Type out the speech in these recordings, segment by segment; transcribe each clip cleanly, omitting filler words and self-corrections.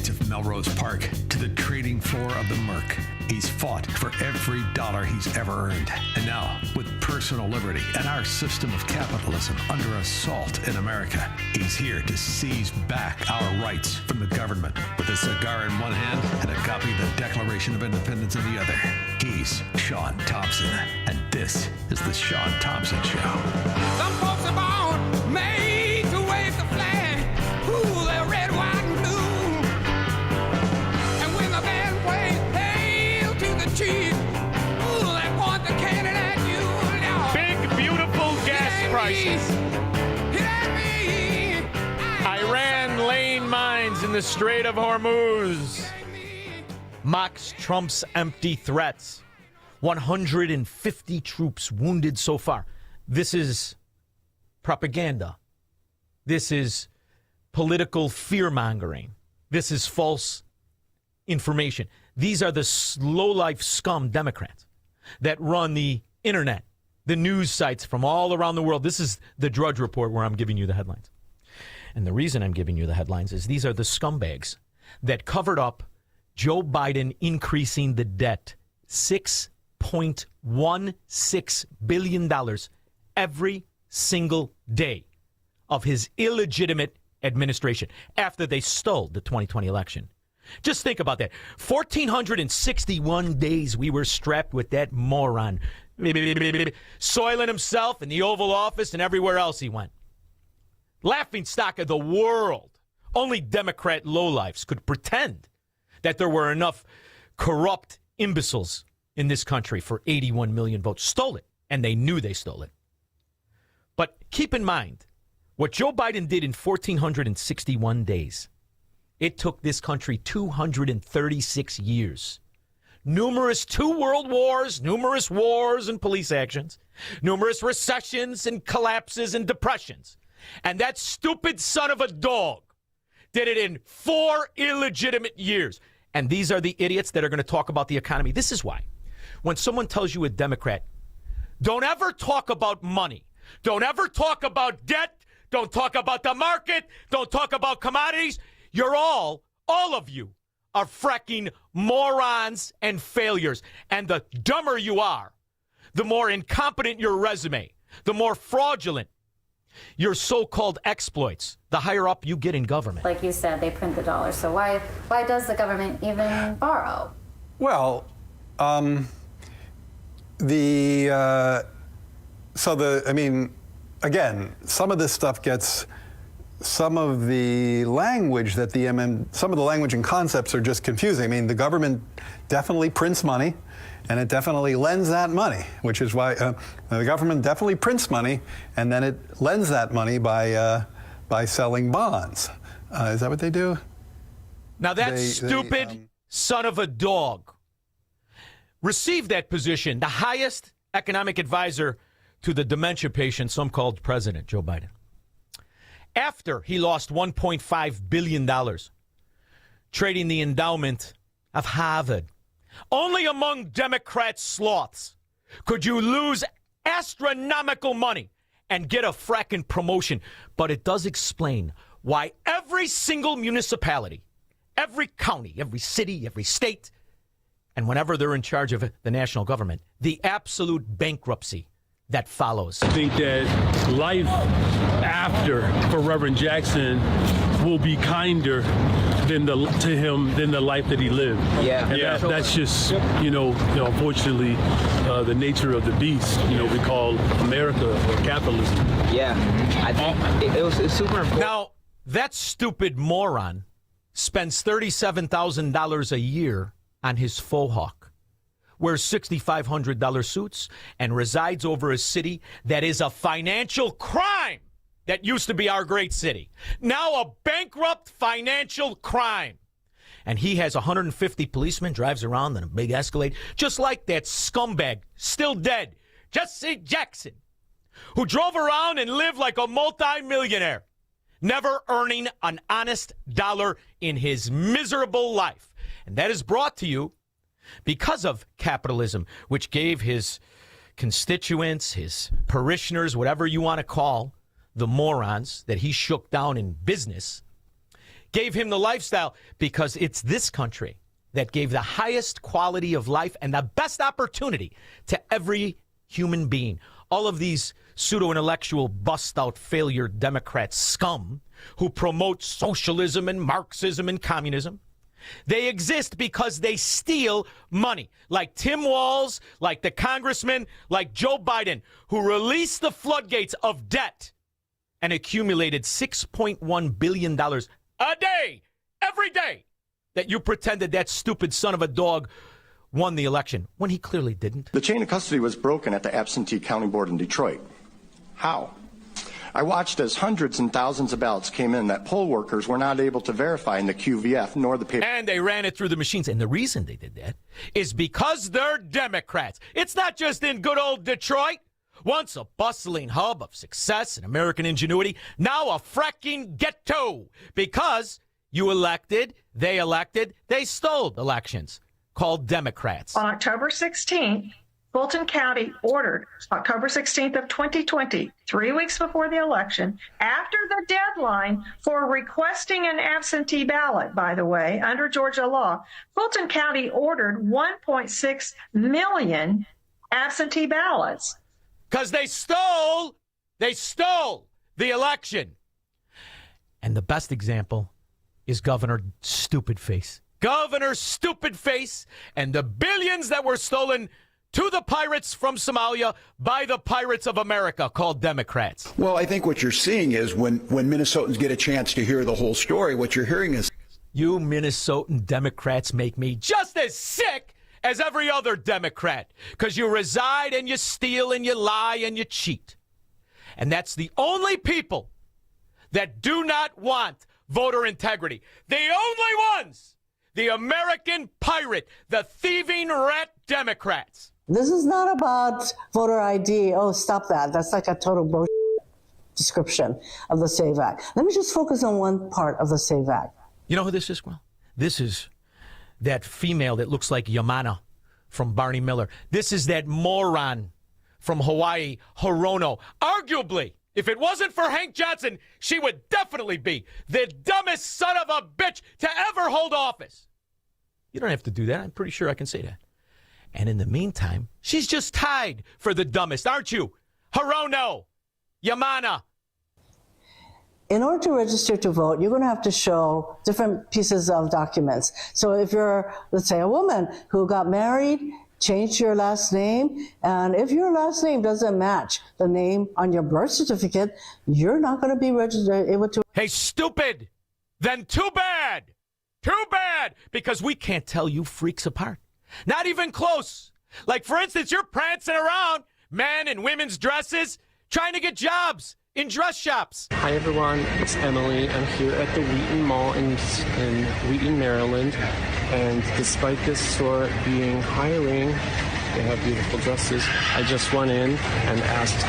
streets of Melrose Park to the trading floor of the Merc. He's fought for every dollar he's ever earned. And now, with personal liberty and our system of capitalism under assault in America, he's here to seize back our rights from the government. With a cigar in one hand and a copy of the Declaration of Independence in the other, he's Sean Thompson. And this is the Sean Thompson Show. Some folks are born made to wave the flag. Ooh, they're red, white, and blue. And when the band plays Hail to the Chief, ooh, they point the cannon at you. Now, big, beautiful gas prices. Iran laying mines in the Strait of Hormuz. Mocks Trump's empty threats. 150 troops wounded so far. This is propaganda. This is political fear-mongering. This is false information. These are the low-life scum Democrats that run the internet, the news sites from all around the world. This is the Drudge Report where I'm giving you the headlines. And the reason I'm giving you the headlines is these are the scumbags that covered up Joe Biden increasing the debt $6.16 billion every single day of his illegitimate administration after they stole the 2020 election. Just think about that. 1,461 days we were strapped with that moron soiling himself in the Oval Office and everywhere else he went. Laughing stock of the world. Only Democrat lowlifes could pretend that there were enough corrupt imbeciles in this country for 81 million votes. Stole it, and they knew they stole it. But keep in mind, what Joe Biden did in 1,461 days, it took this country 236 years. Numerous 2 world wars, numerous wars and police actions, numerous recessions and collapses and depressions. And that stupid son of a dog did it in 4 illegitimate years. And these are the idiots that are going to talk about the economy. This is why. When someone tells you a Democrat, don't ever talk about money. Don't ever talk about debt. Don't talk about the market. Don't talk about commodities. You're all of you are fracking morons and failures. And the dumber you are, the more incompetent your resume, the more fraudulent your so-called exploits, the higher up you get in government. Like you said, they print the dollar. So why does the government even borrow? Well, again, some of this stuff gets, some of the language that some of the language and concepts are just confusing. I mean, the government definitely prints money, and it definitely lends that money, which is why the government definitely prints money, and then it lends that money by selling bonds. Is that what they do? Now that stupid son of a dog received that position, the highest economic advisor to the dementia patient, some called President Joe Biden, after he lost $1.5 billion trading the endowment of Harvard. Only among Democrat sloths could you lose astronomical money and get a fracking promotion. But it does explain why every single municipality, every county, every city, every state, and whenever they're in charge of the national government, the absolute bankruptcy that follows. I think that life after for Reverend Jackson will be kinder than the life that he lived. Yeah. And that's just, unfortunately, the nature of the beast, we call America or capitalism. Yeah. I think it was super important. Now, that stupid moron spends $37,000 a year on his faux hawk, wears $6,500 suits, and resides over a city that is a financial crime that used to be our great city. Now a bankrupt financial crime. And he has 150 policemen, drives around in a big Escalade, just like that scumbag, still dead, Jesse Jackson, who drove around and lived like a multimillionaire, never earning an honest dollar in his miserable life. And that is brought to you because of capitalism, which gave his constituents, his parishioners, whatever you want to call the morons that he shook down in business, gave him the lifestyle, because it's this country that gave the highest quality of life and the best opportunity to every human being. All of these pseudo-intellectual, bust-out failure Democrat scum who promote socialism and Marxism and communism, they exist because they steal money, like Tim Walz, like the congressman, like Joe Biden, who released the floodgates of debt and accumulated $6.1 billion a day, every day, that you pretended that stupid son of a dog won the election, when he clearly didn't. The chain of custody was broken at the absentee counting board in Detroit. How? I watched as hundreds and thousands of ballots came in that poll workers were not able to verify in the QVF nor the paper. And they ran it through the machines. And the reason they did that is because they're Democrats. It's not just in good old Detroit. Once a bustling hub of success and American ingenuity, now a fracking ghetto. Because you elected, they stole elections, called Democrats. On October 16th, Fulton County ordered, October 16th of 2020, 3 weeks before the election, after the deadline for requesting an absentee ballot, by the way, under Georgia law, Fulton County ordered 1.6 million absentee ballots. Because they stole the election. And the best example is Governor Stupid Face. Governor Stupid Face and the billions that were stolen to the pirates from Somalia by the pirates of America, called Democrats. Well, I think what you're seeing is when Minnesotans get a chance to hear the whole story, what you're hearing is... You Minnesotan Democrats make me just as sick as every other Democrat, because you reside and you steal and you lie and you cheat. And that's the only people that do not want voter integrity. The only ones, the American pirate, the thieving rat Democrats. This is not about voter ID. Oh, stop that. That's like a total bullshit description of the SAVE Act. Let me just focus on one part of the SAVE Act. You know who this is, Well? This is that female that looks like Yamana from Barney Miller. This is that moron from Hawaii, Hirono. Arguably, if it wasn't for Hank Johnson, she would definitely be the dumbest son of a bitch to ever hold office. You don't have to do that. I'm pretty sure I can say that. And in the meantime, she's just tied for the dumbest, aren't you? Hirono, Yamana. In order to register to vote, you're going to have to show different pieces of documents. So if you're, let's say, a woman who got married, changed your last name, and if your last name doesn't match the name on your birth certificate, you're not going to be able to... Hey, stupid! Then too bad! Too bad! Because we can't tell you freaks apart. Not even close. Like, for instance, you're prancing around, men in women's dresses, trying to get jobs in dress shops. Hi, everyone. It's Emily. I'm here at the Wheaton Mall in Wheaton, Maryland. And despite this store being hiring, they have beautiful dresses. I just went in and asked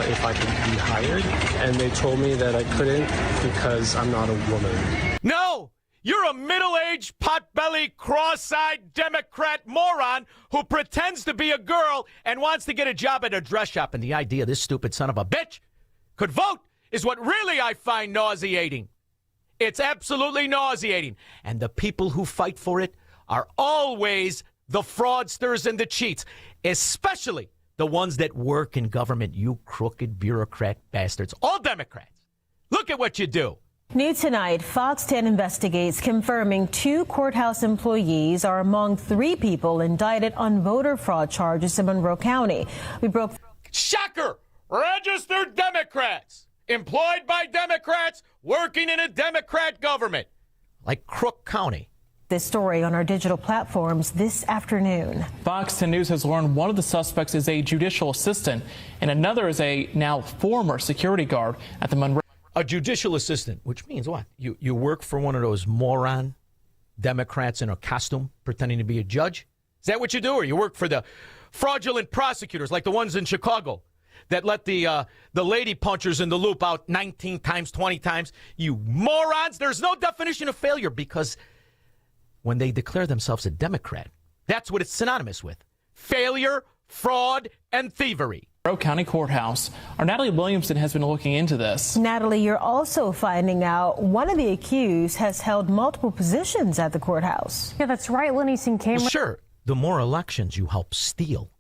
if I could be hired. And they told me that I couldn't because I'm not a woman. No! You're a middle-aged, pot-bellied, cross-eyed Democrat moron who pretends to be a girl and wants to get a job at a dress shop. And the idea this stupid son of a bitch could vote is what really I find nauseating. It's absolutely nauseating. And the people who fight for it are always the fraudsters and the cheats, especially the ones that work in government, you crooked bureaucrat bastards. All Democrats. Look at what you do. New tonight, Fox 10 investigates, confirming 2 courthouse employees are among 3 people indicted on voter fraud charges in Monroe County. We broke... Shocker! Registered Democrats, employed by Democrats, working in a Democrat government, like Crook County. This story on our digital platforms this afternoon. Fox 10 News has learned one of the suspects is a judicial assistant and another is a now former security guard at the Monroe. A judicial assistant, which means what? You work for one of those moron Democrats in a costume pretending to be a judge? Is that what you do? Or you work for the fraudulent prosecutors like the ones in Chicago that let the lady punchers in the loop out 19 times, 20 times? You morons! There's no definition of failure because when they declare themselves a Democrat, that's what it's synonymous with. Failure, fraud, and thievery. Monroe County Courthouse. Our Natalie Williamson has been looking into this. Natalie, you're also finding out one of the accused has held multiple positions at the courthouse. Yeah, that's right, Lenny Cameron. Well, sure, the more elections you help steal,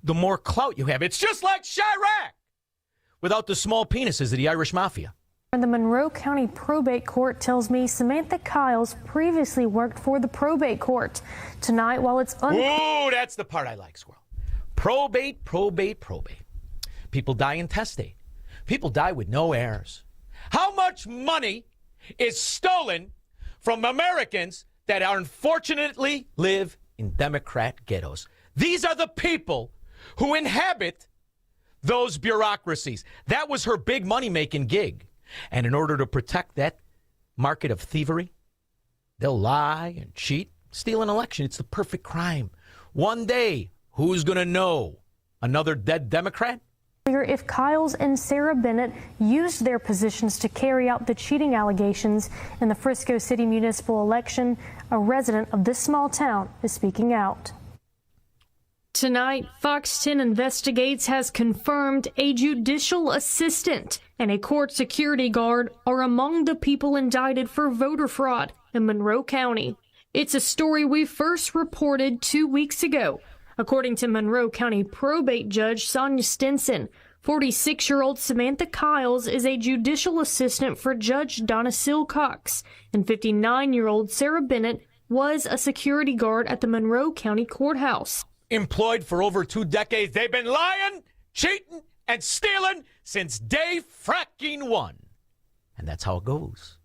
the more clout you have. It's just like Chirac without the small penises of the Irish Mafia. The Monroe County Probate Court tells me Samantha Kyles previously worked for the probate court. Tonight, while it's Ooh, that's the part I like, Squirrel. Probate, probate, probate. People die intestate. People die with no heirs. How much money is stolen from Americans that unfortunately live in Democrat ghettos? These are the people who inhabit those bureaucracies. That was her big money-making gig. And in order to protect that market of thievery, they'll lie and cheat, steal an election. It's the perfect crime. One day, who's going to know? Another dead Democrat? If Kyles and Sarah Bennett used their positions to carry out the cheating allegations in the Frisco City municipal election, a resident of this small town is speaking out. Tonight, Fox 10 Investigates has confirmed a judicial assistant and a court security guard are among the people indicted for voter fraud in Monroe County. It's a story we first reported 2 weeks ago. According to Monroe County probate judge Sonia Stinson, 46-year-old Samantha Kyles is a judicial assistant for Judge Donna Silcox, and 59-year-old Sarah Bennett was a security guard at the Monroe County Courthouse. Employed for over 2 decades, they've been lying, cheating, and stealing since day fracking one. And that's how it goes.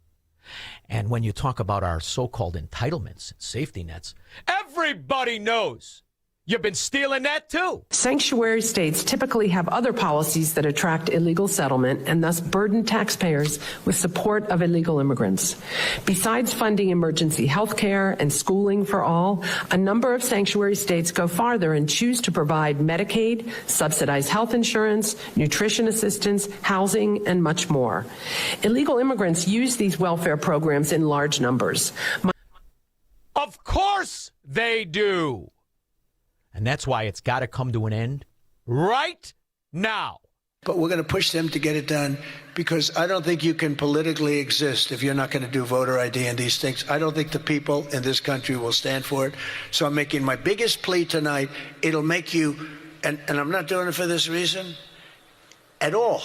And when you talk about our so-called entitlements and safety nets, everybody knows you've been stealing that too. Sanctuary states typically have other policies that attract illegal settlement and thus burden taxpayers with support of illegal immigrants. Besides funding emergency health care and schooling for all, a number of sanctuary states go farther and choose to provide Medicaid, subsidized health insurance, nutrition assistance, housing, and much more. Illegal immigrants use these welfare programs in large numbers. Of course they do. And that's why it's got to come to an end right now. But we're going to push them to get it done because I don't think you can politically exist if you're not going to do voter ID and these things. I don't think the people in this country will stand for it. So I'm making my biggest plea tonight. It'll make you, and I'm not doing it for this reason at all.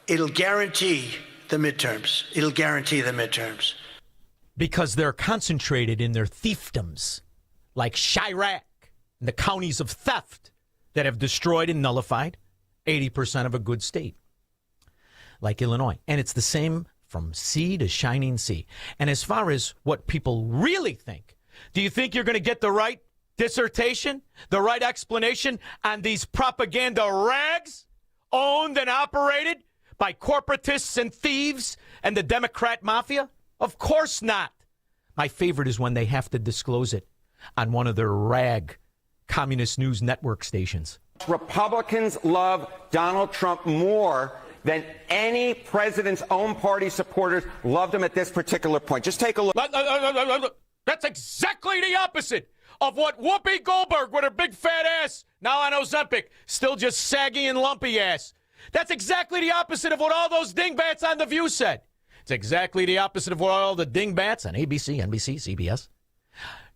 It'll guarantee the midterms. It'll guarantee the midterms. Because they're concentrated in their fiefdoms, like Chirac. The counties of theft that have destroyed and nullified 80% of a good state, like Illinois. And it's the same from sea to shining sea. And as far as what people really think, do you think you're going to get the right dissertation, the right explanation on these propaganda rags owned and operated by corporatists and thieves and the Democrat mafia? Of course not. My favorite is when they have to disclose it on one of their rag Communist News Network stations. Republicans love Donald Trump more than any president's own party supporters loved him at this particular point. Just take a look. That's exactly the opposite of what Whoopi Goldberg with her big fat ass, now on Ozempic, still just saggy and lumpy ass. That's exactly the opposite of what all those dingbats on The View said. It's exactly the opposite of what all the dingbats on ABC, NBC, CBS,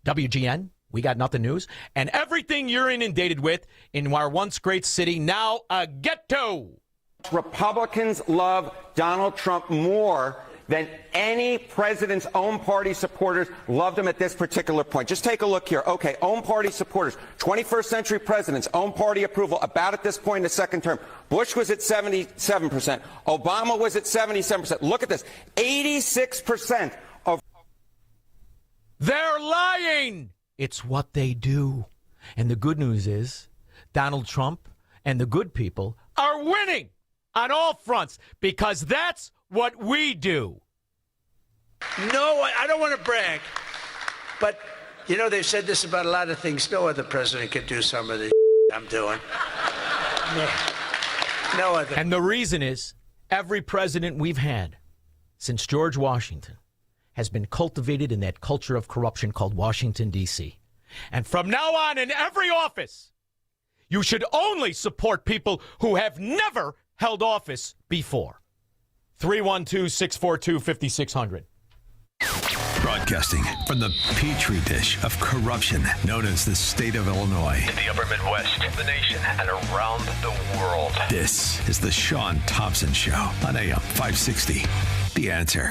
WGN, We Got Nothing News, and everything you're inundated with in our once great city, now a ghetto. Republicans love Donald Trump more than any president's own party supporters loved him at this particular point. Just take a look here. Okay, own party supporters, 21st century presidents, own party approval, about at this point in the second term. Bush was at 77%. Obama was at 77%. Look at this, 86% of... They're lying. It's what they do. And the good news is Donald Trump and the good people are winning on all fronts because that's what we do. No, I don't want to brag, but, you know, they've said this about a lot of things. No other president could do some of the I'm doing. No other. And the reason is every president we've had since George Washington has been cultivated in that culture of corruption called Washington, D.C. And from now on, in every office, You should only support people who have never held office before. 312-642-5600. Broadcasting from the petri dish of corruption known as the state of Illinois. In the upper Midwest, the nation, and around the world. This is the Sean Thompson Show on AM 560. The Answer.